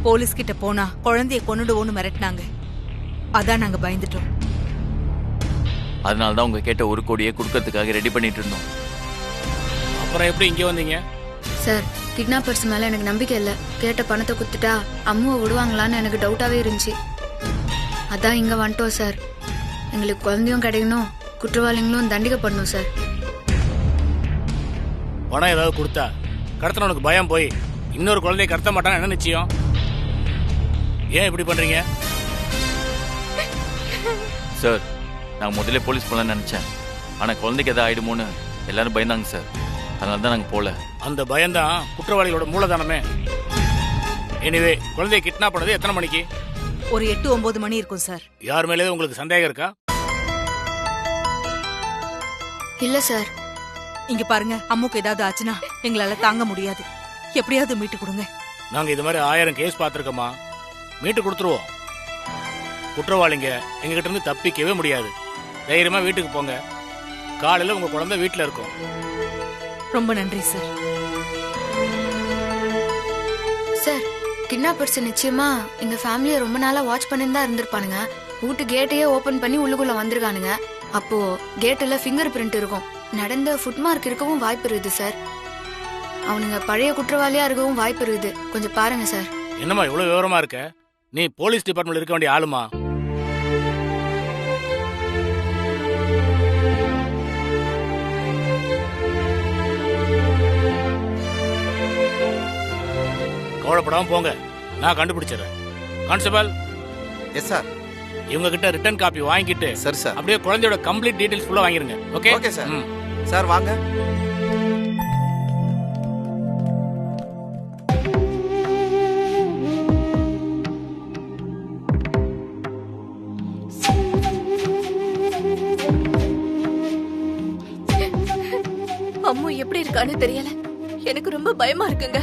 Police கிட்ட போனா குழந்தைய கொன்னுடுவோன்னு மிரட்டினாங்க. அதான் நாங்க பயந்துட்டோம். அதனால தான் உங்க கேட்ட 1 கோடியை கொடுக்கறதுக்காக ரெடி பண்ணிட்டு இருந்தோம். அப்புறம் எப்படி இங்கே வந்தீங்க? சார், கிட்னாப்பர்ஸ் மேல எனக்கு நம்பிக்கை இல்லை. கேட்ட பணத்தை குத்துட்டா அம்முவை விடுவாங்களான்னு எனக்கு டவுட்டாவே இருந்துச்சு. அதான் இங்க வந்துட்டோம் சார். எங்களுக்கு குழந்தையும் கிடைக்கணும், குற்றவாளிகளும் தண்டிக்கப்படணும் சார். பணம் ஏதாவது கொடுத்தா கடத்தினவனுக்கு பயம் போய் இன்னொரு குழந்தைய கடத்த மாட்டான்னு என்ன நிச்சயம்? ஏன் இப்படி பண்றீங்க? சார், நான் முதல்ல போலீஸ் போகலான்னு நினைச்சேன். ஆனா குழந்தைக்கு எதாவது ஆயிடுமோன்னு எல்லாரும் பயந்தாங்க சார். அதனால தான் நாங்க போல. அந்த பயம்தான் குற்றவாளிகளோட மூலதானமே. எனிவே, குழந்தைய கிட்னாப் பண்ணது எத்தனை மணிக்கு? ஒரு 8-9 மணி இருக்கும் சார். யார் மேலே உங்களுக்கு சந்தேகம் இருக்கா? இல்ல சார். இங்க பாருங்க, அம்முக்கு ஏதாவது ஆச்சுன்னா எங்களால தாங்க முடியாது. எப்படியாவது மீட்டு கொடுங்க. நாங்க இது மாதிரி 1000 கேஸ் பார்த்திருக்கோமா, மீட்டு கொடுத்துருவோம். குற்றவாளிங்க எங்ககிட்ட இருந்து தப்பிக்கவே முடியாது. தைரியமா வீட்டுக்கு போங்க. காலையில உங்க குழந்தை வீட்டுல இருக்கும். ரொம்ப நன்றி சார். சார், கிட்னாப்பர்ஸ் நிச்சயமா எங்க ஃபேமிலியை ரொம்ப நாளா வாட்ச் பண்ணிட்டு தான் இருந்திருப்பானுங்க. வீட்டு கேட்டையே ஓபன் பண்ணி உள்ளுக்குள்ள வந்திருக்கானுங்க. அப்போ கேட்ல ஃபிங்கர் பிரிண்ட் இருக்கும். நடந்த ஃபுட்மார்க் இருக்கவும் வாய்ப்பு இருக்குது சார். அவனுங்க பழைய குற்றவாளியா இருக்கவும் வாய்ப்பு இருக்குது. கொஞ்சம் பாருங்க சார். என்னம்மா இவ்வளவு விவரமா இருக்க? நீ போலீஸ் டிபார்ட்மெண்ட்ல இருக்க வேண்டிய ஆளுமா? கவலைப்படாம போங்க, நான் கண்டுபிடிச்சிடறேன். கான்ஸ்டபிள். Yes sir. இவங்க கிட்ட ரிட்டர்ன் காப்பி வாங்கிட்டு சரி சார், அப்படியே குழந்தையோட கம்ப்ளீட் டீடைல்ஸ் ஃபுல்லா வாங்கிருங்க. ஓகே? Okay sir. சார் வாங்க. அம்மு எப்படி இருக்கான்னு தெரியல. எனக்கு ரொம்ப பயமா இருக்குங்க.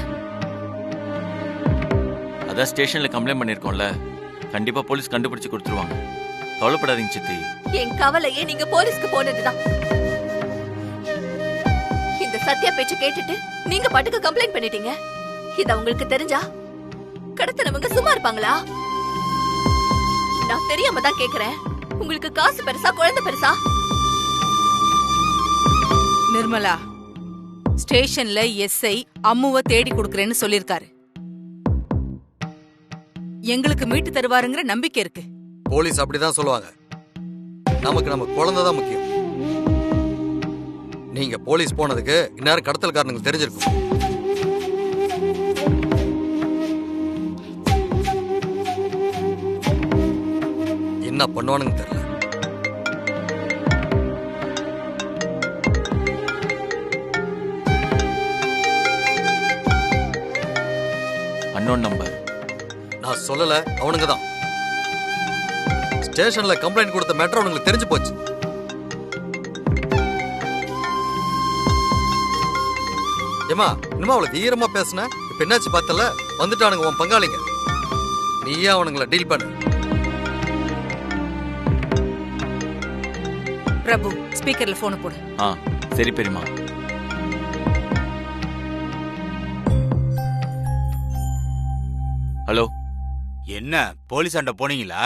அதான் ஸ்டேஷன்ல கம்ப்ளைண்ட் பண்ணிருக்கோம்ல, கண்டிப்பா போலீஸ் கண்டுபிடிச்சு கொடுத்துருவாங்க. கவலைப்படாதீங்க சித்தி. என் கவலையே நீங்க போலீஸ்க்கு போனதுதான். இந்த சத்யா பேச்ச கேட்டுட்டு நீங்க பாட்டுக்கு கம்ப்ளைண்ட் பண்ணிட்டீங்க. இத உங்களுக்கு தெரிஞ்சா கடத்தனவங்க சும்மா இருப்பாங்களா? நான் தெரியாம தான் கேக்குறேன். உங்களுக்கு காசு பெருசா, குழந்தை பெருசா? நிர்மலா, ஸ்டேஷன்ல எஸ்ஐ அம்முவை தேடி கொடுக்கறேன்னு சொல்லிருக்காரு. எங்களுக்கு மீட்டு தருவாருங்கிற நம்பிக்கை இருக்கு. போலீஸ் அப்படிதான் சொல்லுவாங்க. நமக்கு நம்ம குழந்தை தான் முக்கியம். நீங்க போலீஸ் போனதுக்கு இந்நேரம் கடத்தல்காரனுக்கு தெரிஞ்சிருக்கும். என்ன பண்ணுவானுங்க தெரியல. Unknown number. நான் சொல்லல, அவனுங்க தான். ஸ்டேஷன்ல கம்ப்ளைண்ட் கொடுத்த மேட்டர் அவனுங்களுக்கு தெரிஞ்சு போச்சு. ஏமா, இன்னுமா அவளை தீவிரமா பேசுன? இப்ப என்னாச்சு பார்த்தல? வந்துட்டானுங்க உன் பங்காளிங்க. நீயே அவனுங்களை டீல் பண்ணு. பிரபு, ஸ்பீக்கர்ல போன போடு. சரி பெரியமா. ஹலோ. என்ன போலீஸ் ஆண்ட போனீங்களா?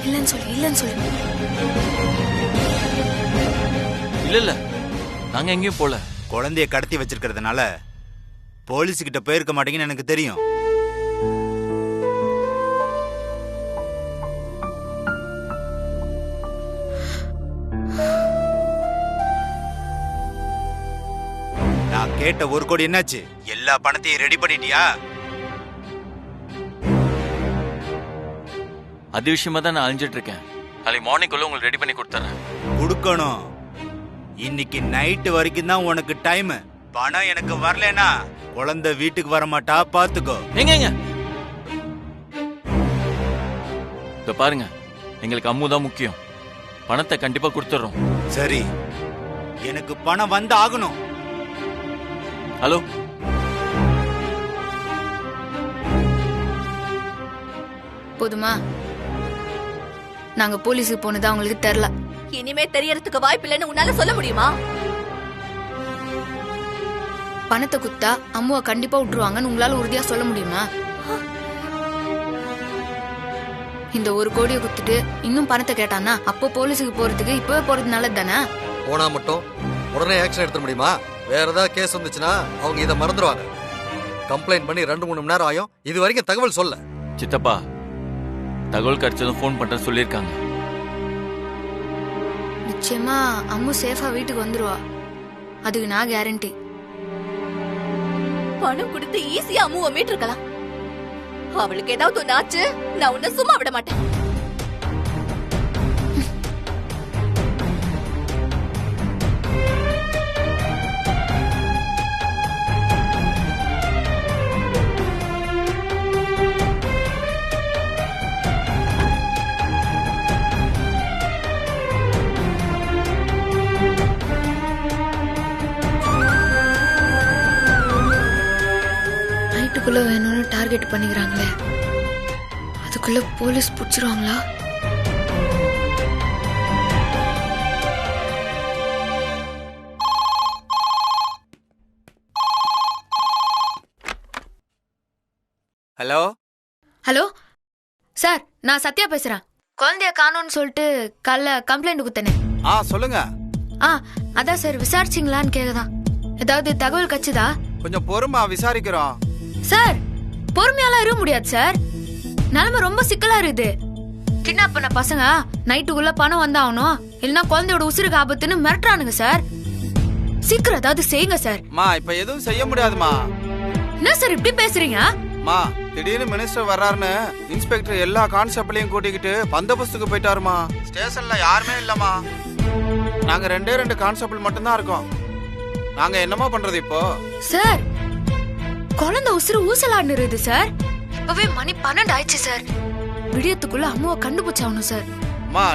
இல்லன்னு சொல்லு, இல்லன்னு சொல்லு. இல்ல நாங்க எங்கேயும் போல. குழந்தைய கடத்தி வச்சிருக்கிறதுனால போலீஸ் கிட்ட போயிருக்க மாட்டீங்கன்னு எனக்கு தெரியும். நான் கேட்ட 1 கோடி என்னாச்சு? எல்லா பணத்தையும் ரெடி பண்ணிட்டியா? அது விஷயமா தான் நான் அழிஞ்சிட்டு இருக்கேன். நாளைக்கு மார்னிங்குள்ள உங்களுக்கு ரெடி பண்ணி கொடுத்துறேன். கொடுக்கணும். இன்னைக்கு நைட்டு வரைக்கும் தான் உனக்கு டைம். பணம் எனக்கு வரலனா குழந்தை வீட்டுக்கு வர மாட்டா, பாத்துக்கோ. எங்க பாருங்க, எங்களுக்கு அம்மு தான் முக்கியம். பணத்தை கண்டிப்பா கொடுத்துறோம். சரி, எனக்கு பணம் வந்து ஆகணும். ஹலோ. போதுமா? நாங்க போலீஸுக்கு போனது அவங்களுக்கு தெரியல. இனிமே தெரியறதுக்கு வாய்ப்பு இல்லைன்னு உன்னால சொல்ல முடியுமா? பணத்தை குத்தா அம்முவை கண்டிப்பா விட்டுருவாங்கன்னு உங்களால உறுதியா சொல்ல முடியுமா? இந்த 1 கோடியை குத்துட்டு இன்னும் பணத்தை கேட்டானா அப்போ போலீஸுக்கு போறதுக்கு இப்பவே போறது நல்லது தானே? போனா மட்டும் உடனே ஆக்ஷன் எடுத்துட முடியுமா? வேற ஏதாவது கேஸ் வந்துச்சுன்னா அவங்க இதை மறந்துடுவாங்க. கம்ப்ளைண்ட் பண்ணி 2-3 மணி நேரம் ஆயும் இது வரைக்கும் தகவல் சொல்ல. சித்தப்பா தகவல் கிடைச்சதும் ஃபோன் பண்றேன்னு சொல்லியிருக்காங்க. நிச்சயமா அம்மு சேஃபா வீட்டுக்கு வந்துருவா, அதுக்கு நான் கேரண்டி. பணம் கொடுத்து ஈஸியா அம்முவை மீட்டிருக்கலாம். அவளுக்கு ஏதாவது ஒண்ணு ஆச்சு, நான் உன்னை சும்மா விட மாட்டேன். நைட்டுக்குள்ள வேணும்னு டார்கெட் பண்ணிக்கிறாங்களே, அதுக்குள்ள போலீஸ் புடிச்சிருவாங்களா? ஹலோ ஹலோ சார், நான் சத்யா பேசுறேன். குழந்தைய காணோம்னு சொல்லிட்டு காலைல கம்ப்ளைண்ட் குத்தனே. சொல்லுங்க. அதான் சார், விசாரிச்சிங்களான்னு கேக்குதான். ஏதாவது தகவல் கச்சுதா? கொஞ்சம் பொறுமா விசாரிக்கிறோம். சார் பொறுமையாலாம் இருக்க முடியாது சார், நிலைமை ரொம்ப சிக்கலா இருக்குது. கிட்னாப் பண்ண பசங்க நைட்டுக்குள்ள பணம் வந்தாகணும், இல்லைன்னா குழந்தையோட உசுருக்கு ஆபத்துன்னு மிரட்டுறானுங்க சார். சீக்கிரம் ஏதாவது செய்யுங்க சார். இப்ப எதுவும் செய்ய முடியாதுமா. என்ன சார் இப்படி பேசுறீங்க? திடீர்னு மினிஸ்டர் வர்றாருன்னு இன்ஸ்பெக்டர் எல்லா கான்ஸ்டபிளையும் கூட்டிக்கிட்டு பந்தோபஸ்துக்கு போயிட்டாருமா. ஸ்டேஷன்ல யாருமே இல்லம்மா, நாங்க 2 கான்ஸ்டபிள் மட்டும்தான் இருக்கோம். நாங்க என்னமா பண்றது இப்போ? சார் குழந்தை உசுறு ஊசலாடுறது சார். இப்பவே மணி 12 ஆயிடுச்சு சார். விடியத்துக்குள்ள அம்மாவை கண்டுபிடிச்சாகணும் சார்.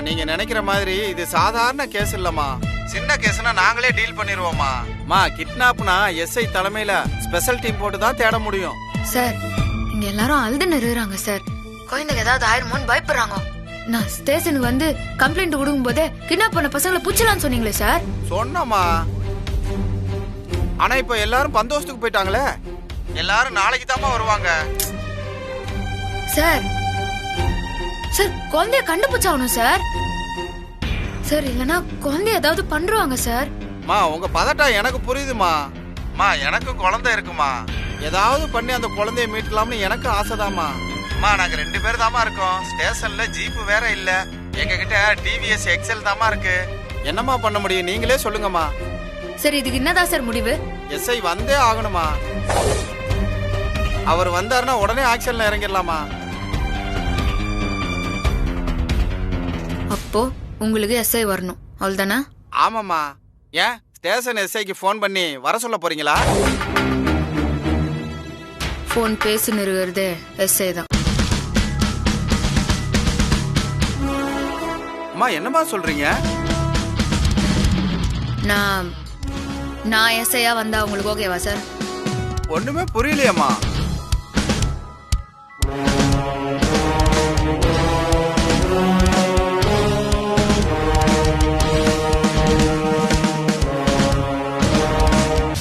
நீங்க நினைக்கிற மாதிரி இது சாதாரண கேஸ் இல்லம்மா. சின்ன கேஸ்னா நாங்களே டீல் பண்ணிடுவோம்மா. கிட்னாப்னா எஸ்ஐ தலைமையில ஸ்பெஷல் டீம் போட்டு தான் தேட முடியும். சார் இங்க எல்லாரும் அழுது நிறுறாங்க சார். குழந்தைங்க ஏதாவது ஆயிருமோன்னு பயப்படுறாங்க. நான் ஸ்டேஷனுக்கு வந்து கம்ப்ளைண்ட் கொடுக்கும் போதே கிட்னாப் பண்ண பசங்களை புடிச்சலான்னு சொன்னீங்களே சார். சொன்னமா, ஆனா இப்ப எல்லாரும் பந்தோஸ்துக்கு போயிட்டாங்களே, எல்லாரும் நாளைக்கு தாமா வருவாங்க. சார் சார் குழந்தைய கண்டுபிடிச்சாகணும் சார். சார் இல்லனா குழந்தைய ஏதாவது பண்றாங்க சார். உங்க பதட்டம் எனக்கு புரியுதுமா. எனக்கு குழந்தை இருக்குமா, ஏதாவது பண்ணி அந்த குழந்தைய மீட்கலாம்னு எனக்கு ஆசைதாமா. நாங்க 2 பேர் தாமா இருக்கோம். ஸ்டேஷன்ல ஜீப் வேற இல்ல, எங்க கிட்ட டிவிஎஸ் எக்ஸல் தாமா இருக்கு. என்னமா பண்ண முடியும் நீங்களே சொல்லுங்கம்மா. சரி இதுக்கு என்னதான் சார் முடிவு? எஸ்ஐ வந்தே ஆகணுமா. அவர் வந்தாருன்னா உடனே ஆக்ஷன்ல இறங்கிடலாமா. அப்போ உங்களுக்கு எஸ்ஐ வரணும் அவ்வளவுதானா? ஆமாமா. ஏன் ஸ்டேஷன் எஸ்ஐக்கு ஃபோன் பண்ணி வர சொல்ல போறீங்களா? ஃபோன் பேசி நிறுவுறது எஸ்ஐ தான். என்னமா சொல்றீங்க? நான் எஸ்ஐயா வந்தா உங்களுக்கு ஓகேவா சார்? ஒண்ணுமே புரியலையம்மா.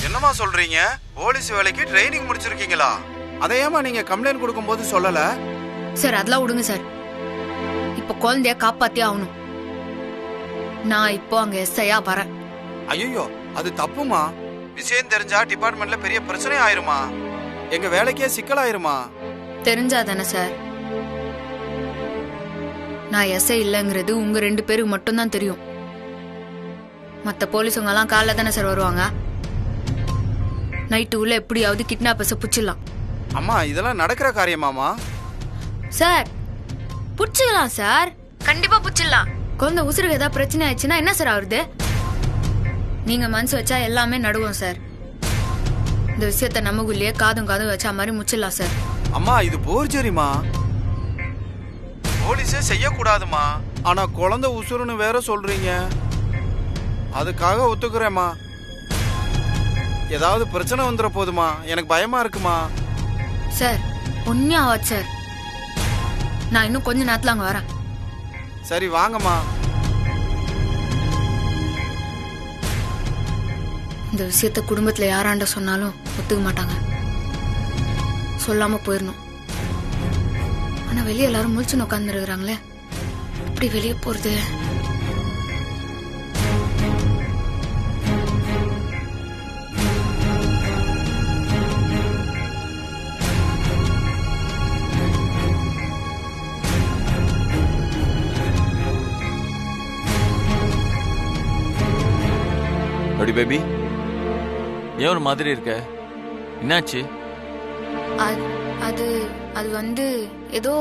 என்னமா சொல்றீங்க? போலீஸ் வேலைக்கு ட்ரைனிங் முடிச்சிருக்கீங்களா? அதையேமா நீங்க கம்ப்ளைண்ட் கொடுக்கும் போது சொல்லல? சார் அதெல்லாம் விடுங்க சார். இப்ப குழந்தைய காப்பாத்தி ஆகணும். நான் இப்போ அங்க எஸ்ஐயா வரேன். ஐயோ அது தப்புமா. விஷயம் தெரிஞ்சா டிபார்ட்மெண்ட்ல பெரிய பிரச்சனை ஆயிருமா, எங்க வேலைக்கே சிக்கலாயிருமா. தெரிஞ்சாதானே சார்? நான் எஸ்ஐ இல்லங்கிறது உங்க 2 பேருக்கு மட்டும்தான் தெரியும். மத்த போலீஸுங்க எல்லாம் காலைல தானே சார் வருவாங்க. நைட்டு உள்ள எப்படியாவது கிட்னாப்பர்ஸ புடிச்சிடலாம். அம்மா இதெல்லாம் நடக்கிற காரியமாமா? சார் புடிச்சிடலாம் சார், கண்டிப்பா புடிச்சிடலாம். குழந்தை உசுருக்கு ஏதாவது பிரச்சனை ஆயிடுச்சுன்னா என்ன சார் ஆகுது? நீங்க மனசு வச்சா எல்லாமே நடுவோம் சார். இந்த விஷயத்த நமக்குள்ளேயே காதும் வச்சா மாதிரி முச்சிடலாம் சார். அம்மா இது போர்ஜரிமா, போலீஸே செய்யக்கூடாதுமா. ஆனா குழந்தை உசுருன்னு வேற சொல்றீங்க, அதுக்காக ஒத்துக்கிறேம்மா. ஏதாவது பிரச்சனை வந்துட போதுமா, எனக்கு பயமா இருக்குமா. சார் ஒன்னும் ஆகாது சார், நான் இன்னும் கொஞ்ச நேரத்துல அங்க வரேன். சரி வாங்கம்மா. இந்த விஷயத்த குடும்பத்துல யாராண்ட சொன்னாலும் ஒத்துக்க மாட்டாங்க. சொல்லாம போயிடணும். ஆனா வெளியே எல்லாரும் முழிச்சுன்னு உட்காந்துருக்குறாங்களே, எப்படி வெளியே போறது? ரவுடி பேபி, ஏன் ஒரு மாதிரி இருக்க? என்னாச்சு? அது அது வந்து ஏதோ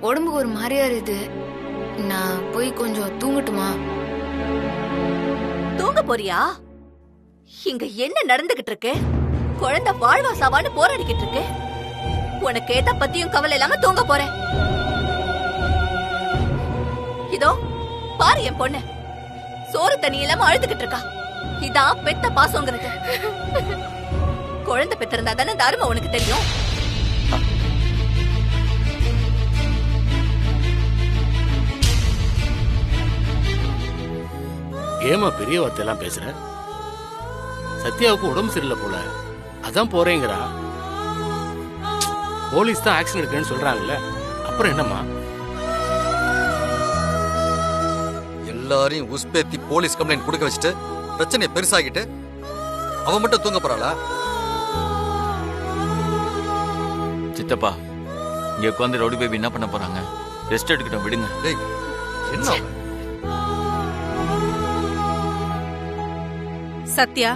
உடம்புக்கு ஒரு மாதிரியா இருக்குது. நான் போய் கொஞ்சம் தூங்கட்டுமா? தூங்க போறியா? இங்க என்ன நடந்துகிட்டு இருக்கு? குழந்தை வாழ்வா சாவான்னு போராடிக்கிட்டு இருக்கு. உனக்கு எதை பத்தியும் கவலை இல்லாம தூங்க போறேன். இதோ பாரு, என் பொண்ணு சோறு தண்ணி இல்லாம அழுதுகிட்டு இருக்கா. இதான் பெத்த பாசங்கிறது. குழந்தை பெற்றிருந்தா தானே தர்மம் உனக்கு தெரியும். ஏமா பெரிய வார்த்தையெல்லாம் பேசுற? சத்யாவுக்கு உடம்பு சரியில்லை போல, அதான் போறேங்கிறா. போலீஸ் தான் ஆக்ஷன் எடுக்கணும்னு சொல்றாங்கல்ல, அப்புறம் என்னம்மா? எல்லாரையும் உஸ்பேத்தி போலீஸ் கம்ப்ளைண்ட் கொடுக்க வச்சுட்டு பிரச்சனையை பெருசாகிட்டு அவன் மட்டும் தூங்க போறாளா? சித்தப்பா, இங்க உட்காந்து ரவுடி பேபி என்ன பண்ண போறாங்க? ரெஸ்ட் எடுக்கட்டும், விடுங்க. டேய், என்ன அவன்? சத்யா,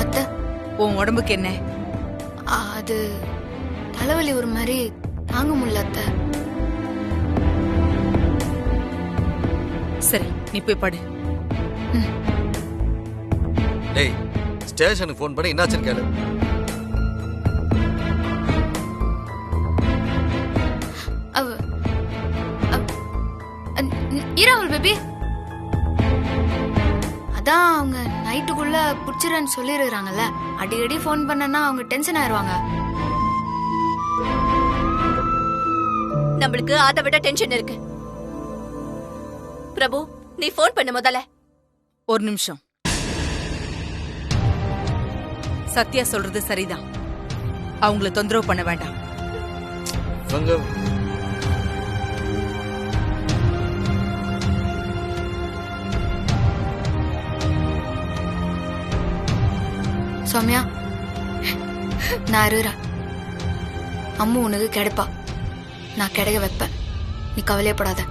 அத்தை, உன் உடம்புக்கு என்ன? அது தலைவலி ஒரு மாதிரி தாங்க முடியல அத்தை. சரி, நீ போய் படு. டேய், ஸ்டேஷனுக்கு ஃபோன் பண்ணி என்னாச்சுன்னு கேளு. ஈராவல் பேபி, அதான் அவங்க நைட்டுக்குள்ள புடிச்சிடன்னு சொல்லிருக்காங்கல்ல. அடிக்கடி ஃபோன் பண்ணனா அவங்க டென்ஷன் ஆயிருவாங்க. நம்மளுக்கு அதை விட டென்ஷன் இருக்கு. பிரபு, நீ ஃபோன் பண்ணு முதல்ல. ஒரு நிமிஷம். சத்யா சொல்றது சரிதான். அவங்கள தொந்தரவு பண்ண வேண்டாம். இவங்க சௌமியா, நான் இருக்கிறேன். அம்மு உனக்கு கிடைப்பா, நான் கிடைக்க வைப்பேன். நீ கவலையப்படாத.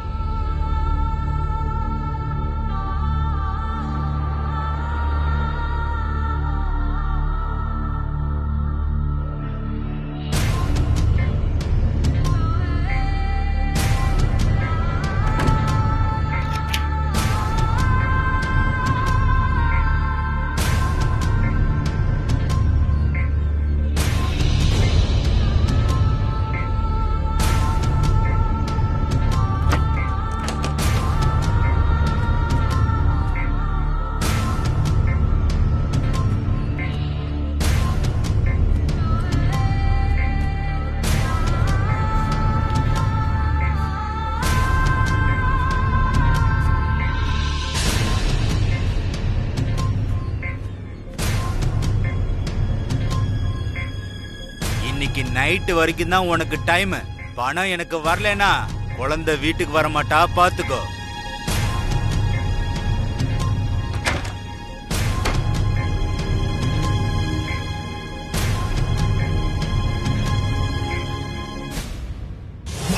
இன்னைக்கு நைட்டு வரைக்கும் தான் உனக்கு டைம். பணம் எனக்கு வரலனா குழந்தை வீட்டுக்கு வர மாட்டா, பாத்துக்கோ.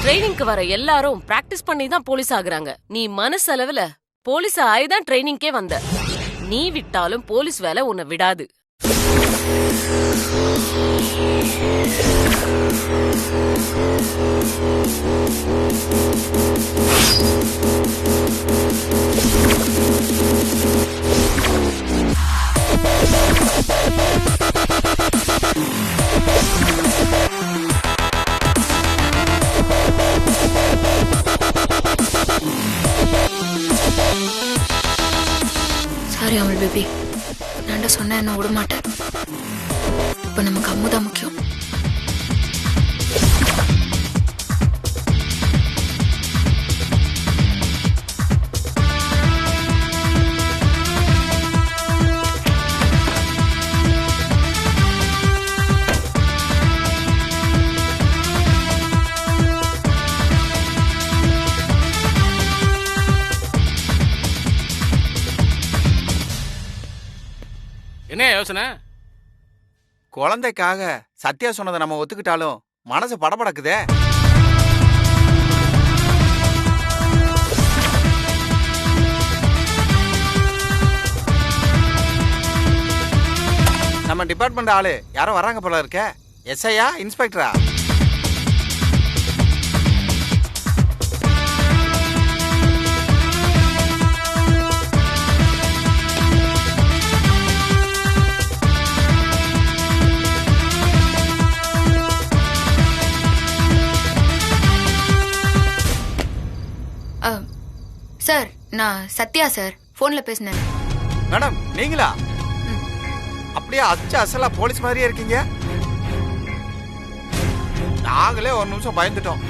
ட்ரைனிங்க்கு வர எல்லாரும் பிராக்டிஸ் பண்ணி தான் போலீஸ் ஆகுறாங்க. நீ மனசளவுல போலீஸ் ஆயிதான் ட்ரைனிங்கே வந்த. நீ விட்டாலும் போலீஸ் வேலை உன்னை விடாது. சாரி அமல் பேபி, நான் சொன்ன என்ன விட மாட்டேன். இப்ப நமக்கு அம்முதான் முக்கியம். என்ன யோசனை? குழந்தைக்காக சத்யா சொன்னதை நம்ம ஒத்துக்கிட்டாலும் மனசு படபடக்குதே. நம்ம டிபார்ட்மெண்ட் ஆளு யாரோ வர்றாங்க போல இருக்க. எஸ்ஐயா இன்ஸ்பெக்டரா? சார், நான் சத்யா சார், போன்ல பேசினேன். மேடம் நீங்களா? அப்படியே அச்சு அசலா போலீஸ் மாதிரியே இருக்கீங்க. நாங்களே ஒரு நிமிஷம் பயந்துட்டோம்.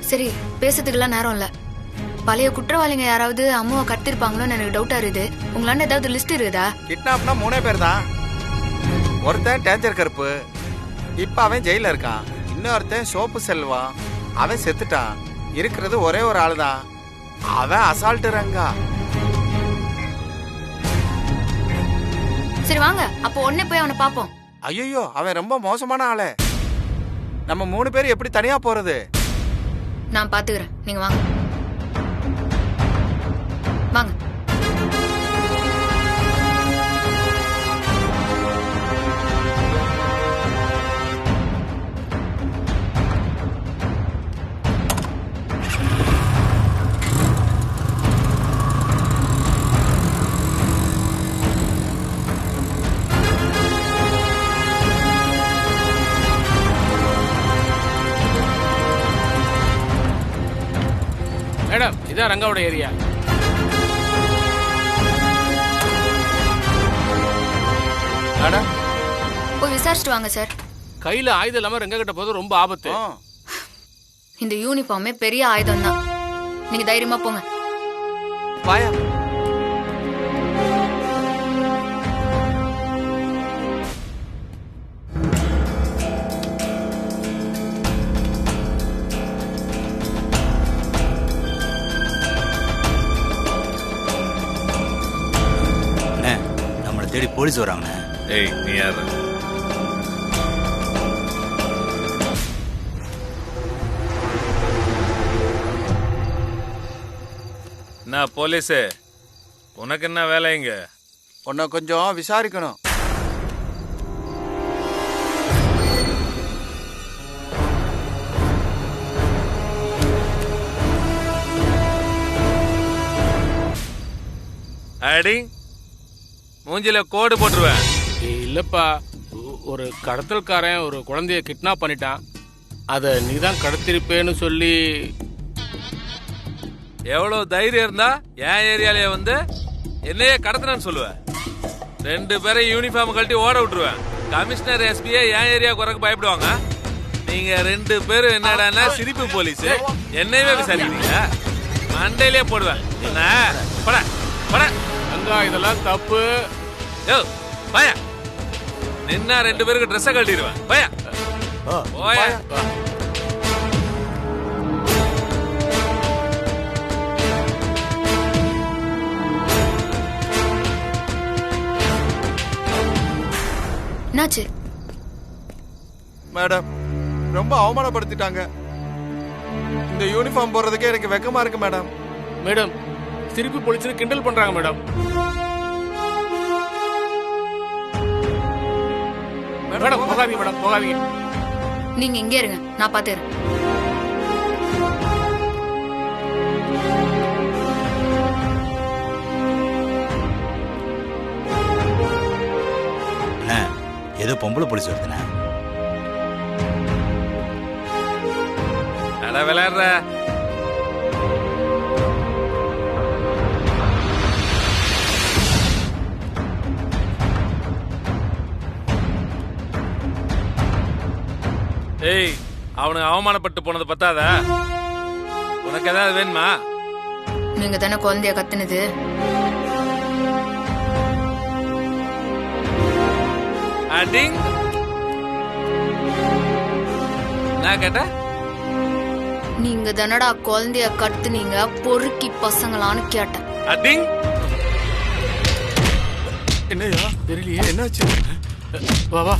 சரி, பேசுறதுக்கெல்லாம் நேரம் இல்ல. பழைய குற்றவாளிங்க யாராவது அம்மாவை கடத்திருப்பாங்களோன்னு எனக்கு டவுட்டா இருக்குது. உங்களாண்ட ஏதாவது லிஸ்ட் இருக்குதா? கிட்னாப்னா 3 பேர் தான். ஒருத்தன் டேஞ்சர் கருப்பு, இப்ப அவன் ஜெயில இருக்கான். இன்னொருத்தன் சோப்பு செல்வா, அவன் செத்துட்டான். இருக்கிறது ஒரே ஒரு ஆளு தான், அவன் அசால்ட் ரங்கா. சரி வாங்க, அப்போ உடனே போய் அவனை பாப்போம். ஐயோ, அவன் ரொம்ப மோசமான ஆளு. நம்ம 3 பேர் எப்படி தனியா போறது? நான் பாத்துக்கிறேன், நீங்க வாங்க வாங்க. மேடம், இதான் ரங்காவோட ஏரியா. மேடம் போய் விசாரிச்சுட்டு வாங்க சார். கையில ஆயுதம் இல்லாம ரங்கா கிட்ட போது ரொம்ப ஆபத்து. இந்த யூனிஃபார்மே பெரிய ஆயுதம் தான். நீங்க தைரியமா போங்க. வாயா. நம்மளை தேடி போலீஸ் வராங்க. ஏய், நீ யாரு? என்ன போலீஸு, உனக்கு என்ன வேலை இங்க? உன்னை கொஞ்சம் விசாரிக்கணும். அடி மூஞ்சில கோடு போட்டுருவேன். இல்லப்பா, ஒரு கடத்தல்காரன் ஒரு குழந்தைய கிட்னாப் பண்ணிட்டான். அத நீதான் கடத்திருப்பேன்னு சொல்லி. எவ்வளவு தைரியம் இருந்தா என் ஏரியாலயே வந்து என்னையே கடத்தினு சொல்லுவேன். 2 பேரை யூனிஃபார்ம் கழட்டி ஓட விட்டுருவேன். கமிஷனர் எஸ்பியை என் ஏரியா குறைக்க பயப்படுவாங்க. நீங்க 2 பேரும் என்னடான்னா சிரிப்பு போலீஸ், என்னையவே விசாரிக்கிறீங்க. மண்டையிலே போடுவேன். என்ன பட பட ரங்கா, இதெல்லாம் தப்பு. யோ பய, நின்னா 2 பேருக்கு ட்ரெஸ்ஸை கழட்டிடுவேன். பய போய. என்னாச்சு? மேடம், ரொம்ப அவமானப்படுத்திட்டாங்க. இந்த யூனிஃபார்ம் போடுறதுக்கே எனக்கு வெக்கமா இருக்கு மேடம். மேடம், சிரிப்பு போலீஸ் கிண்டல் பண்றாங்க மேடம். மேடம் போகாதீங்க, மேடம் போகாதீங்க. நீங்க இங்கே இருங்க, நான் பாத்துறேன். ஏதோ பொம்பளை போலீஸ் வருதுண்ணே. நட விளையாடுற. ஏய், அவனுக்கு அவமானப்பட்டு போனது பத்தாதா? உனக்கு ஏதாவது வேணுமா? நீங்க தானே குழந்தைய கத்துனது. அடிங். நான் கேட்ட நீங்க தானடா குழந்தைய கத்துனீங்க, பொறுக்கி பசங்களான்னு கேட்டேன். அடிங். என்னையா தெரியலையே, என்னாச்சு? வா வா.